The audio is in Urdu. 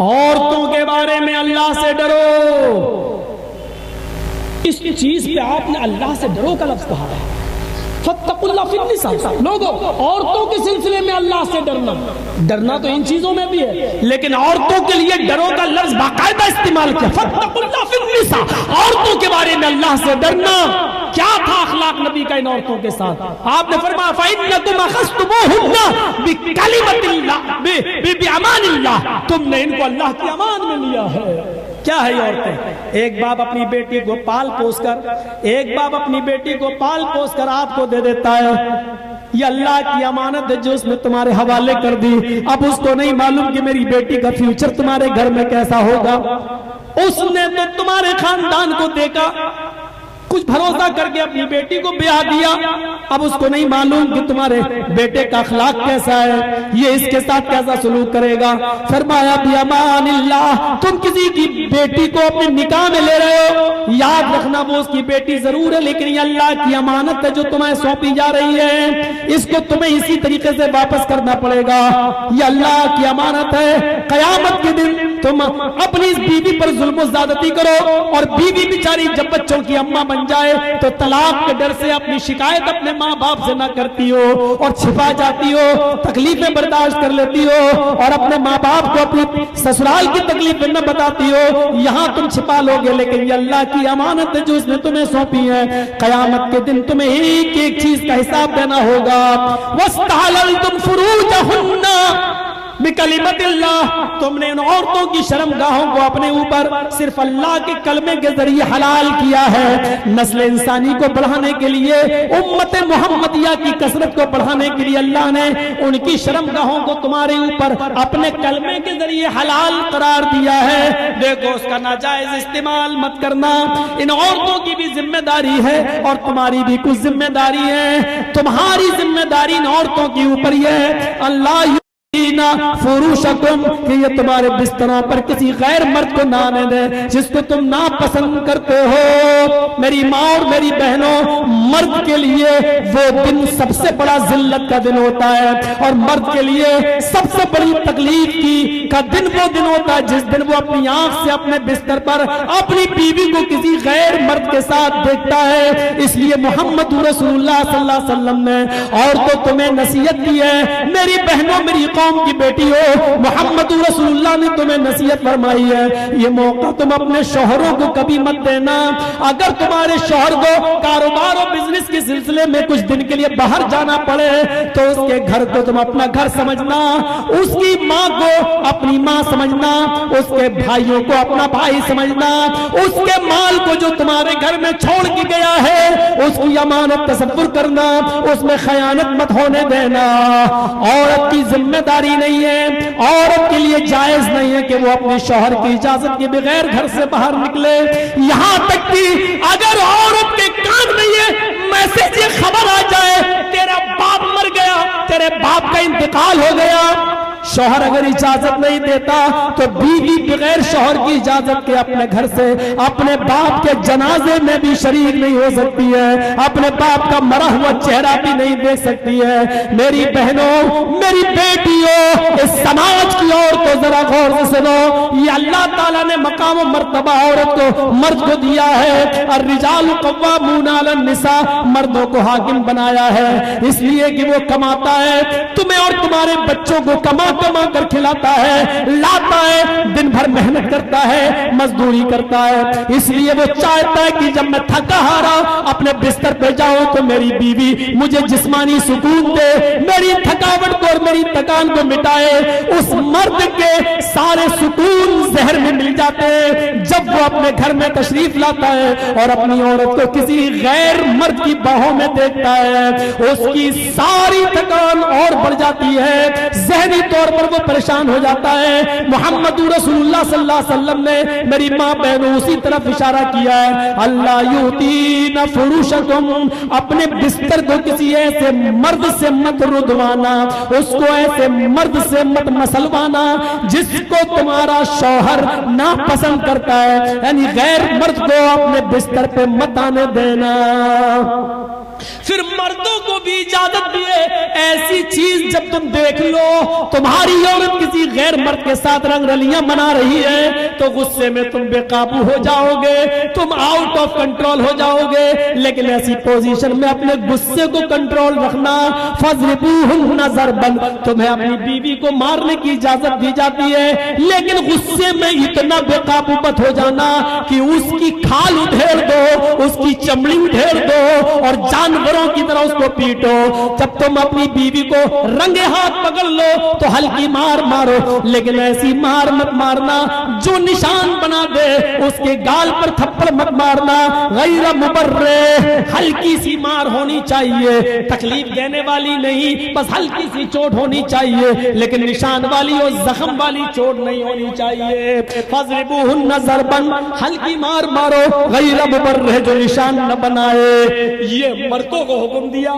عورتوں کے بارے میں اللہ سے ڈرو. اس چیز پہ آپ نے اللہ سے ڈرو کا لفظ کہا ہے. فاتقوا اللہ فی النساء. لوگوں عورتوں کے سلسلے میں اللہ سے ڈرنا تو ان چیزوں میں بھی ہے، لیکن عورتوں کے لیے ڈرو کا لفظ باقاعدہ استعمال کیا. فاتقوا اللہ فی النساء. عورتوں کے بارے میں اللہ سے ڈرنا. کیا تھا اخلاق نبی کا ان عورتوں کے ساتھ؟ آپ نے فرمایا فَإِنَّكُمْ أَخَذْتُمُوهُنَّ بِكَلِمَةِ اللَّهِ بِأَمَانِ اللَّهِ. تم نے ان کو اللہ کی امان میں لیا ہے. کیا ہے یہ عورتیں؟ ایک باپ اپنی بیٹی کو پال پوس کر آپ کو دے دیتا ہے. یہ اللہ کی امانت ہے جو اس نے تمہارے حوالے کر دی. اب اس کو نہیں معلوم کہ میری بیٹی کا فیوچر تمہارے گھر میں کیسا ہوگا. اس نے تو تمہارے خاندان کو دیکھا، کچھ بھروسہ کر کے اپنی بیٹی کو بیاہ دیا. اب اس کو نہیں معلوم کہ تمہارے بیٹے کا اخلاق کیسا ہے، یہ اس کے ساتھ کیسا سلوک کرے گا. فرمایا بیامان اللہ. تم کسی کی بیٹی کو اپنے نکاح میں لے رہے ہو، یاد رکھنا وہ اس کی بیٹی ضرور ہے، لیکن یہ اللہ کی امانت ہے جو تمہیں سونپی جا رہی ہے. اس کو تمہیں اسی طریقے سے واپس کرنا پڑے گا. یہ اللہ کی امانت ہے. قیامت کے دن تم اپنی اس بیوی پر ظلم و زیادتی کرو، اور بیوی بیچاری جب بچوں کی اماں بن جائے تو طلاق کے ڈر سے اپنی شکایت اپنے ماں باپ سے نہ کرتی ہو اور چھپا جاتی ہو، تکلیفیں برداشت کر لیتی ہو اور اپنے ماں باپ کو اپنی سسرال کی تکلیفیں نہ بتاتی ہو. یہاں تم چھپا لوگے، لیکن یہ اللہ کی امانت ہے جو اس نے تمہیں سونپی ہے. قیامت کے دن تمہیں ایک ایک چیز کا حساب دینا ہوگا. وَاسْتَحْلَلْتُمْ فُرُوجَهُنَّ بِكَلِمَةِ اللَّهِ. تم نے ان عورتوں کی شرم گاہوں کو اپنے اوپر صرف اللہ کے کلمے کے ذریعے حلال کیا ہے. نسل انسانی کو بڑھانے کے لیے، امت محمدیہ کی کثرت کو بڑھانے کے لیے اللہ نے ان کی شرم گاہوں کو تمہارے اوپر اپنے کلمے کے ذریعے حلال قرار دیا ہے. دیکھو اس کا ناجائز استعمال مت کرنا. ان عورتوں کی بھی ذمہ داری ہے اور تمہاری بھی کچھ ذمہ داری ہے. تمہاری ذمہ داری ان عورتوں کے اوپر یہ ہے اللہ فروشکم کہ یہ تمہارے بستروں پر کسی غیر مرد کو نہ آنے دے جس کو تم ناپسند کرتے ہو. میری ماں اور میری بہنوں، مرد کے لیے وہ دن سب سے بڑا ذلت کا دن ہوتا ہے، اور مرد کے لیے سب سے بڑی تکلیف کا دن وہ دن ہوتا ہے جس دن وہ اپنی آنکھ سے اپنے بستر پر اپنی بیوی کو کسی غیر مرد کے ساتھ دیکھتا ہے. اس لیے محمد رسول اللہ صلی اللہ علیہ وسلم نے عورتوں تمہیں نصیحت کی ہے. میری بہنوں، میری قوم کی بیٹی ہو، محمد رسول اللہ نے تمہیں نصیحت فرمائی ہے یہ موقع تم اپنے شوہروں کو کبھی مت دینا. اگر تمہارے شوہر کو کاروبار و بزنس کے سلسلے میں کچھ دن کے لیے باہر جانا پڑے تو اس کے گھر کو تم اپنا گھر سمجھنا، اس کی ماں کو اپنی ماں سمجھنا، اس کے بھائیوں کو اپنا بھائی سمجھنا، اس کے مال کو جو تمہارے گھر میں چھوڑ کے گیا ہے اس کی امانت تصور کرنا، اس میں خیانت مت ہونے دینا. عورت کی ذمہ داری نہیں ہے، عورت کے لیے جائز نہیں ہے کہ وہ اپنے شوہر کی اجازت کے بغیر گھر سے باہر نکلے. یہاں تک کہ اگر عورت کے کان میں یہ میسج، یہ خبر آ جائے تیرا باپ مر گیا، تیرے باپ کا انتقال ہو گیا، شوہر اگر اجازت نہیں دیتا تو بیوی بغیر شوہر کی اجازت کے اپنے گھر سے اپنے باپ کے جنازے میں بھی شریک نہیں ہو سکتی ہے، اپنے باپ کا مرا ہوا چہرہ بھی نہیں دیکھ سکتی ہے. میری بہنوں، میری بیٹیوں، اس سماج کی عورتوں ذرا غور سے سنو. یہ اللہ تعالیٰ نے مقام و مرتبہ عورت کو، مرد کو دیا ہے. الرجال قوامون علی النساء، مردوں کو حاکم بنایا ہے اس لیے کہ وہ کماتا ہے، تمہیں اور تمہارے بچوں کو کما کر کھلاتا ہے، لاتا ہے، دن بھر محنت کرتا ہے، مزدوری کرتا ہے. اس لیے وہ چاہتا ہے کہ جب میں تھکا ہارا اپنے بستر پہ جاؤں تو میری بیوی مجھے جسمانی سکون دے، میری تھکاوٹ کو اور میری تکان کو مٹائے. اس مرد کے سارے سکون زہر میں مل جاتے ہیں جب وہ اپنے گھر میں تشریف لاتا ہے اور اپنی عورت کو کسی غیر مرد کی باہوں میں دیکھتا ہے. اس کی ساری تکان اور بڑھ جاتی ہے، ذہنی طور پر وہ پریشان ہو جاتا ہے. محمد رسول اللہ صلی اللہ علیہ وسلم نے میری ماں بہنوں اسی طرف اشارہ کیا ہے. اللہ یؤتین فروشکم، اپنے بستر کو کسی ایسے مرد سے مت ردوانا، اس کو ایسے مرد سے مت مسلوانا جس کو تمہارا شوہر ناپسند کرتا ہے، یعنی غیر مرد کو اپنے بستر پہ مت آنے دینا. پھر مردوں کو بھی اجازت دیے ایسی چیز جب تم دیکھ لو تمہاری عورت کسی غیر مرد کے ساتھ رنگ رلیاں منا رہی ہے تو غصے میں تم بے قابو ہو جاؤ گے، تم آؤٹ آف کنٹرول ہو جاؤ گے، لیکن ایسی پوزیشن میں اپنے غصے کو کنٹرول رکھنا۔ فَضْرِبُوهُنَّ ضَرْبًا، تمہیں اپنی بیوی کو مارنے کی اجازت دی جاتی ہے، لیکن غصے میں اتنا بے قابو مت ہو جانا کہ اس کی کھال ادھیڑ دو، اس کی چمڑی ادھیڑ دو اور جانوروں کی طرح اس کو پیٹو۔ جب تم اپنی بیوی کو رنگے ہاتھ پکڑ لو تو ہلکی مار مارو، لیکن ایسی مار مت مارنا جو نشان بنا دے، اس کے گال پر تھپڑ مت مارنا، غیر مبرح، ہلکی سی مار ہونی چاہیے، تکلیف دینے والی نہیں، بس ہلکی سی چوٹ ہونی چاہیے، لیکن نشان والی اور زخم والی چوٹ نہیں ہونی چاہیے۔ فَضْرِبُوهُنَّ ضَرْبًا، ہلکی مار مارو، غیر مبرح، جو نشان نہ بنائے۔ یہ مردوں کو حکم دیا۔